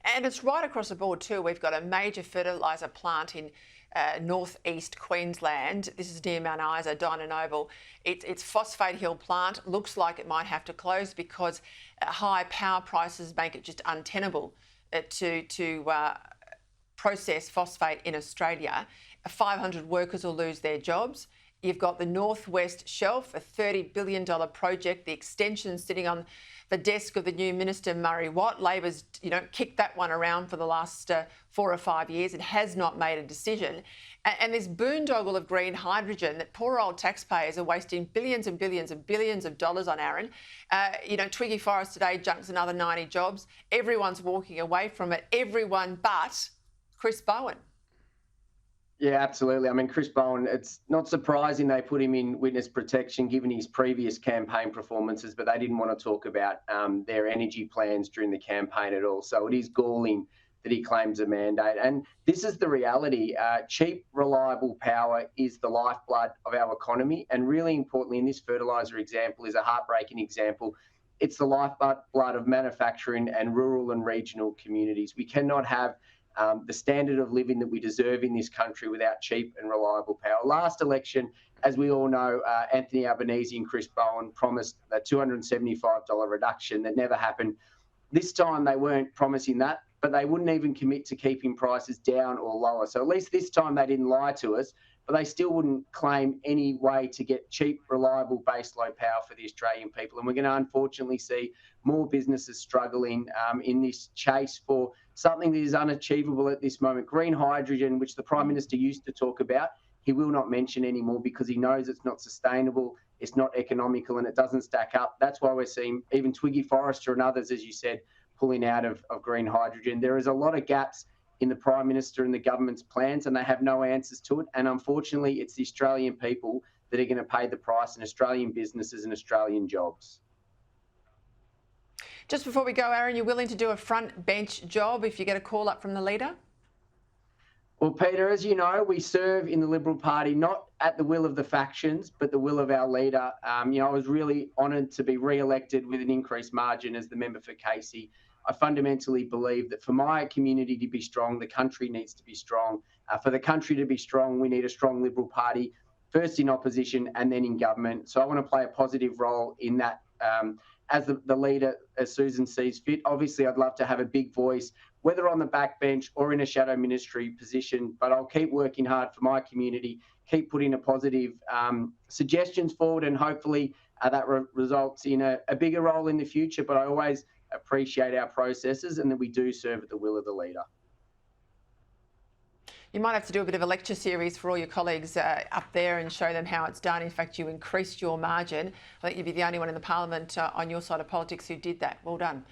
And it's right across the board too. We've got a major fertiliser plant in northeast Queensland. This is near Mount Isa, Dyno. Its Phosphate Hill plant looks like it might have to close because high power prices make it just untenable to process phosphate in Australia. 500 workers will lose their jobs. You've got the Northwest Shelf, a $30 billion project, the extension sitting on the desk of the new Minister Murray Watt. Labor's, kicked that one around for the last 4 or 5 years. It has not made a decision. And this boondoggle of green hydrogen that poor old taxpayers are wasting billions and billions and billions of dollars on, Aaron. Twiggy Forrest today junks another 90 jobs. Everyone's walking away from it. Everyone but Chris Bowen. Yeah, absolutely. I mean, Chris Bowen, it's not surprising they put him in witness protection given his previous campaign performances, but they didn't want to talk about their energy plans during the campaign at all. So it is galling that he claims a mandate. And this is the reality. Cheap, reliable power is the lifeblood of our economy. And really importantly, in this fertiliser example is a heartbreaking example. It's the lifeblood of manufacturing and rural and regional communities. We cannot have the standard of living that we deserve in this country without cheap and reliable power. Last election, as we all know, Anthony Albanese and Chris Bowen promised a $275 reduction that never happened. This time they weren't promising that, but they wouldn't even commit to keeping prices down or lower. So at least this time they didn't lie to us, but they still wouldn't claim any way to get cheap, reliable baseload power for the Australian people. And we're going to unfortunately see more businesses struggling in this chase for something that is unachievable at this moment. Green hydrogen, which the Prime Minister used to talk about, he will not mention anymore because he knows it's not sustainable, it's not economical, and it doesn't stack up. That's why we're seeing even Twiggy Forrester and others, as you said, pulling out of green hydrogen. There is a lot of gaps in the Prime Minister and the government's plans, and they have no answers to it. And unfortunately, it's the Australian people that are going to pay the price, and Australian businesses and Australian jobs. Just before we go, Aaron, you're willing to do a front bench job if you get a call up from the leader? Well, Peter, as you know, we serve in the Liberal Party not at the will of the factions, but the will of our leader. I was really honoured to be re-elected with an increased margin as the member for Casey. I fundamentally believe that for my community to be strong, the country needs to be strong. For the country to be strong, we need a strong Liberal Party, first in opposition and then in government. So I want to play a positive role in that as the leader, as Susan sees fit. Obviously, I'd love to have a big voice, whether on the backbench or in a shadow ministry position, but I'll keep working hard for my community, keep putting a positive suggestions forward, and hopefully that results in a bigger role in the future. But I always appreciate our processes and that we do serve at the will of the leader. You might have to do a bit of a lecture series for all your colleagues up there and show them how it's done. In fact, you increased your margin. I think you'd be the only one in the parliament on your side of politics who did that. Well done.